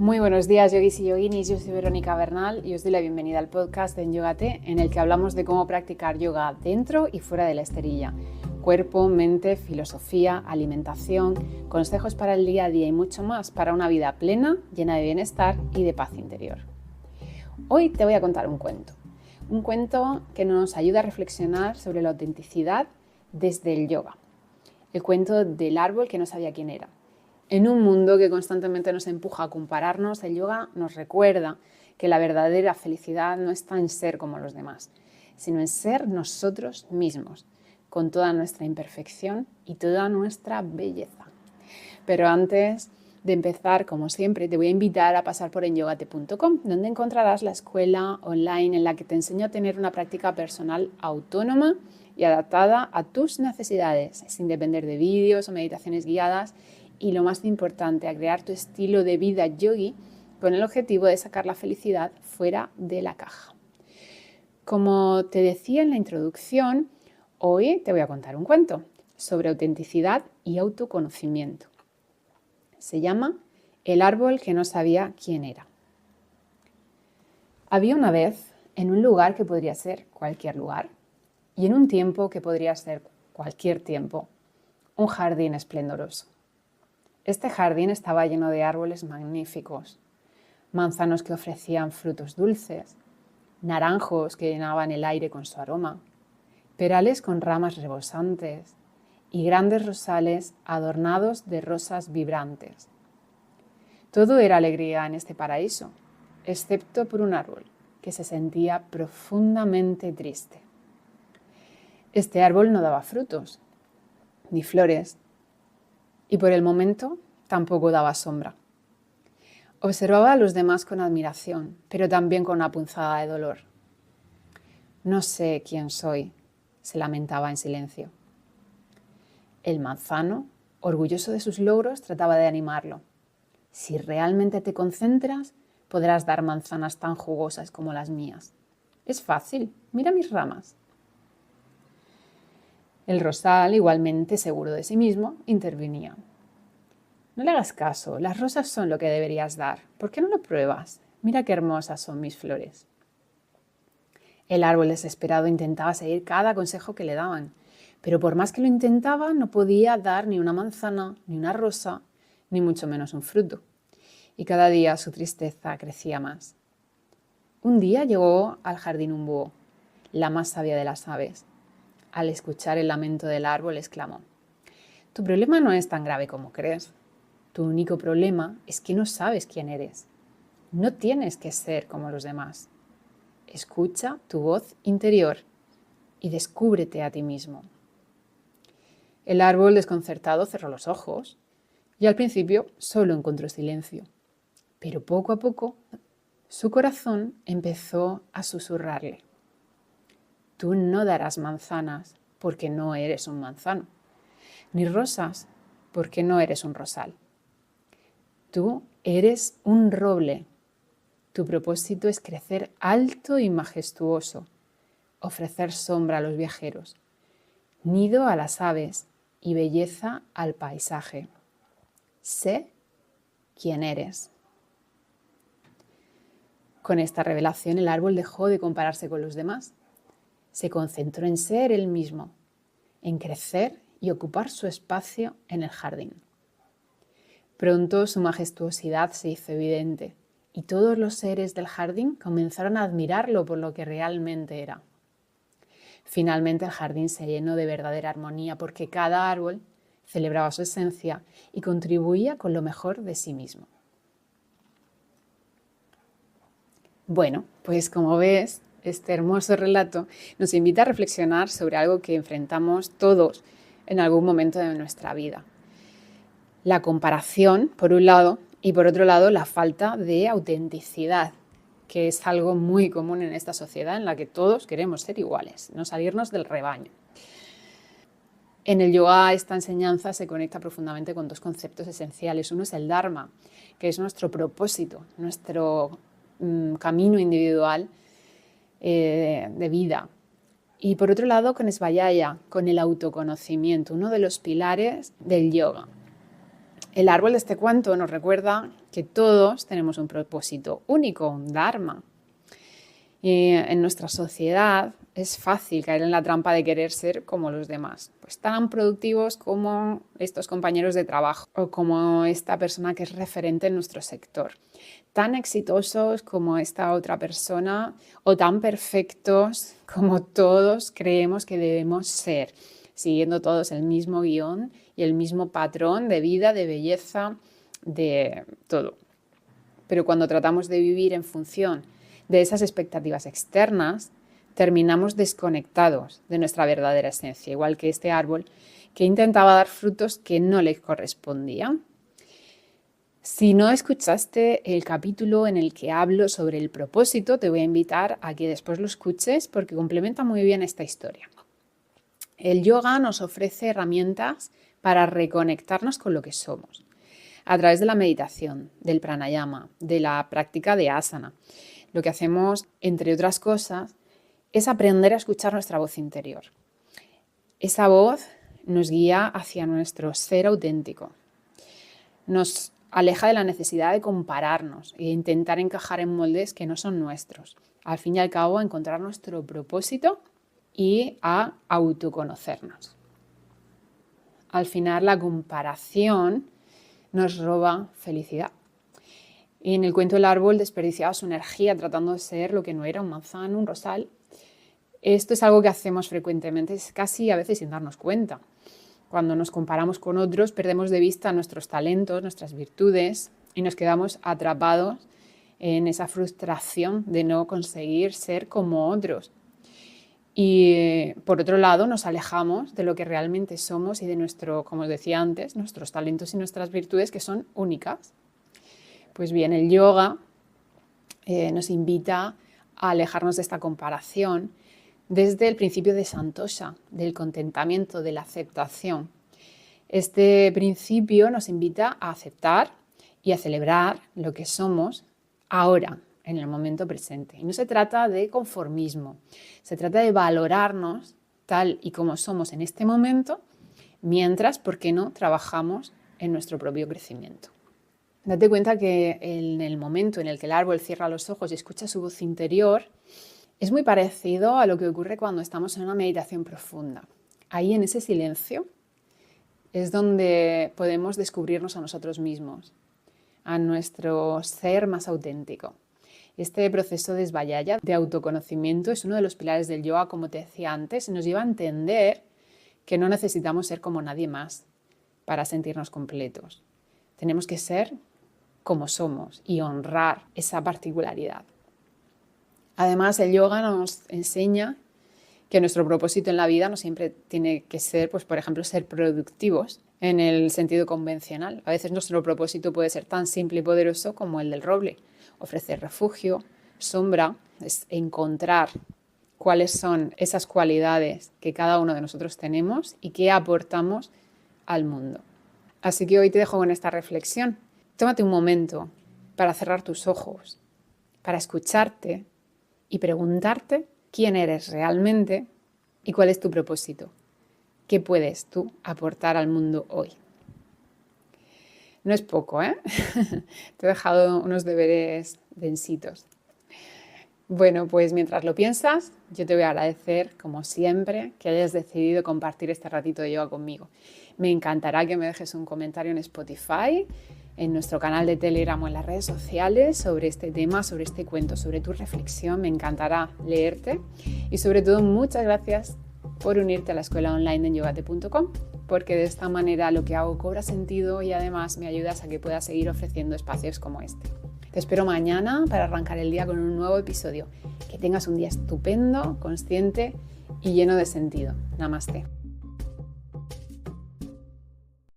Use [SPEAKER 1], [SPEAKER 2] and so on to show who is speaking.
[SPEAKER 1] Muy buenos días, yogis y yoginis. Yo soy Verónica Bernal y os doy la bienvenida al podcast de Yogate, en el que hablamos de cómo practicar yoga dentro y fuera de la esterilla. Cuerpo, mente, filosofía, alimentación, consejos para el día a día y mucho más para una vida plena, llena de bienestar y de paz interior. Hoy te voy a contar un cuento que nos ayuda a reflexionar sobre la autenticidad desde el yoga. El cuento del árbol que no sabía quién era. En un mundo que constantemente nos empuja a compararnos, el yoga nos recuerda que la verdadera felicidad no está en ser como los demás, sino en ser nosotros mismos, con toda nuestra imperfección y toda nuestra belleza. Pero antes de empezar, como siempre, te voy a invitar a pasar por enyogate.com, donde encontrarás la escuela online en la que te enseño a tener una práctica personal autónoma y adaptada a tus necesidades, sin depender de vídeos o meditaciones guiadas, y lo más importante, a crear tu estilo de vida yogi con el objetivo de sacar la felicidad fuera de la caja. Como te decía en la introducción, hoy te voy a contar un cuento sobre autenticidad y autoconocimiento. Se llama El árbol que no sabía quién era. Había una vez, en un lugar que podría ser cualquier lugar, y en un tiempo que podría ser cualquier tiempo, un jardín esplendoroso. Este jardín estaba lleno de árboles magníficos, manzanos que ofrecían frutos dulces, naranjos que llenaban el aire con su aroma, perales con ramas rebosantes y grandes rosales adornados de rosas vibrantes. Todo era alegría en este paraíso, excepto por un árbol que se sentía profundamente triste. Este árbol no daba frutos, ni flores, y por el momento tampoco daba sombra. Observaba a los demás con admiración, pero también con una punzada de dolor. No sé quién soy, se lamentaba en silencio. El manzano, orgulloso de sus logros, trataba de animarlo. Si realmente te concentras, podrás dar manzanas tan jugosas como las mías. Es fácil, mira mis ramas. El rosal, igualmente seguro de sí mismo, intervenía. No le hagas caso, las rosas son lo que deberías dar. ¿Por qué no lo pruebas? Mira qué hermosas son mis flores. El árbol desesperado intentaba seguir cada consejo que le daban, pero por más que lo intentaba, no podía dar ni una manzana, ni una rosa, ni mucho menos un fruto. Y cada día su tristeza crecía más. Un día llegó al jardín un búho, la más sabia de las aves. Al escuchar el lamento del árbol, exclamó: «Tu problema no es tan grave como crees. Tu único problema es que no sabes quién eres. No tienes que ser como los demás. Escucha tu voz interior y descúbrete a ti mismo». El árbol, desconcertado, cerró los ojos y al principio solo encontró silencio. Pero poco a poco su corazón empezó a susurrarle: «Tú no darás manzanas porque no eres un manzano, ni rosas porque no eres un rosal. Tú eres un roble. Tu propósito es crecer alto y majestuoso, ofrecer sombra a los viajeros, nido a las aves y belleza al paisaje. Sé quién eres». Con esta revelación, el árbol dejó de compararse con los demás. Se concentró en ser él mismo, en crecer y ocupar su espacio en el jardín. Pronto su majestuosidad se hizo evidente y todos los seres del jardín comenzaron a admirarlo por lo que realmente era. Finalmente el jardín se llenó de verdadera armonía porque cada árbol celebraba su esencia y contribuía con lo mejor de sí mismo. Bueno, pues como ves, este hermoso relato nos invita a reflexionar sobre algo que enfrentamos todos en algún momento de nuestra vida. La comparación, por un lado, y por otro lado, la falta de autenticidad, que es algo muy común en esta sociedad en la que todos queremos ser iguales, no salirnos del rebaño. En el yoga esta enseñanza se conecta profundamente con dos conceptos esenciales. Uno es el Dharma, que es nuestro propósito, nuestro camino individual de vida. Y por otro lado, con Svayaya, con el autoconocimiento, uno de los pilares del yoga. El árbol de este cuento nos recuerda que todos tenemos un propósito único, un dharma. Y en nuestra sociedad es fácil caer en la trampa de querer ser como los demás, pues tan productivos como estos compañeros de trabajo o como esta persona que es referente en nuestro sector, tan exitosos como esta otra persona o tan perfectos como todos creemos que debemos ser, siguiendo todos el mismo guión y el mismo patrón de vida, de belleza, de todo. Pero cuando tratamos de vivir en función de esas expectativas externas, terminamos desconectados de nuestra verdadera esencia, igual que este árbol que intentaba dar frutos que no le correspondían. Si no escuchaste el capítulo en el que hablo sobre el propósito, te voy a invitar a que después lo escuches porque complementa muy bien esta historia. El yoga nos ofrece herramientas para reconectarnos con lo que somos, a través de la meditación, del pranayama, de la práctica de asana. Lo que hacemos, entre otras cosas, es aprender a escuchar nuestra voz interior. Esa voz nos guía hacia nuestro ser auténtico. Nos aleja de la necesidad de compararnos e intentar encajar en moldes que no son nuestros. Al fin y al cabo, a encontrar nuestro propósito y a autoconocernos. Al final, la comparación nos roba felicidad. Y en el cuento El árbol desperdiciaba su energía tratando de ser lo que no era, un manzano, un rosal. Esto es algo que hacemos frecuentemente, es casi a veces sin darnos cuenta. Cuando nos comparamos con otros, perdemos de vista nuestros talentos, nuestras virtudes y nos quedamos atrapados en esa frustración de no conseguir ser como otros. Y por otro lado, nos alejamos de lo que realmente somos y de como os decía antes, nuestros talentos y nuestras virtudes que son únicas. Pues bien, el yoga nos invita a alejarnos de esta comparación desde el principio de Santosha, del contentamiento, de la aceptación. Este principio nos invita a aceptar y a celebrar lo que somos ahora, en el momento presente. Y no se trata de conformismo, se trata de valorarnos tal y como somos en este momento, mientras, ¿por qué no?, trabajamos en nuestro propio crecimiento. Date cuenta que en el momento en el que el árbol cierra los ojos y escucha su voz interior, es muy parecido a lo que ocurre cuando estamos en una meditación profunda. Ahí en ese silencio es donde podemos descubrirnos a nosotros mismos, a nuestro ser más auténtico. Este proceso de svayaya, de autoconocimiento, es uno de los pilares del yoga, como te decía antes, y nos lleva a entender que no necesitamos ser como nadie más para sentirnos completos. Tenemos que ser como somos y honrar esa particularidad. Además, el yoga nos enseña que nuestro propósito en la vida no siempre tiene que ser, pues, por ejemplo, ser productivos en el sentido convencional. A veces nuestro propósito puede ser tan simple y poderoso como el del roble, ofrecer refugio, sombra, es encontrar cuáles son esas cualidades que cada uno de nosotros tenemos y qué aportamos al mundo. Así que hoy te dejo con esta reflexión. Tómate un momento para cerrar tus ojos, para escucharte y preguntarte quién eres realmente y cuál es tu propósito. ¿Qué puedes tú aportar al mundo hoy? No es poco, ¿eh? Te he dejado unos deberes densitos. Bueno, pues mientras lo piensas, yo te voy a agradecer, como siempre, que hayas decidido compartir este ratito de yoga conmigo. Me encantará que me dejes un comentario en Spotify, en nuestro canal de Telegram o en las redes sociales sobre este tema, sobre este cuento, sobre tu reflexión. Me encantará leerte y sobre todo muchas gracias por unirte a la escuela online en yogate.com, porque de esta manera lo que hago cobra sentido y además me ayudas a que pueda seguir ofreciendo espacios como este. Te espero mañana para arrancar el día con un nuevo episodio. Que tengas un día estupendo, consciente y lleno de sentido. Namaste.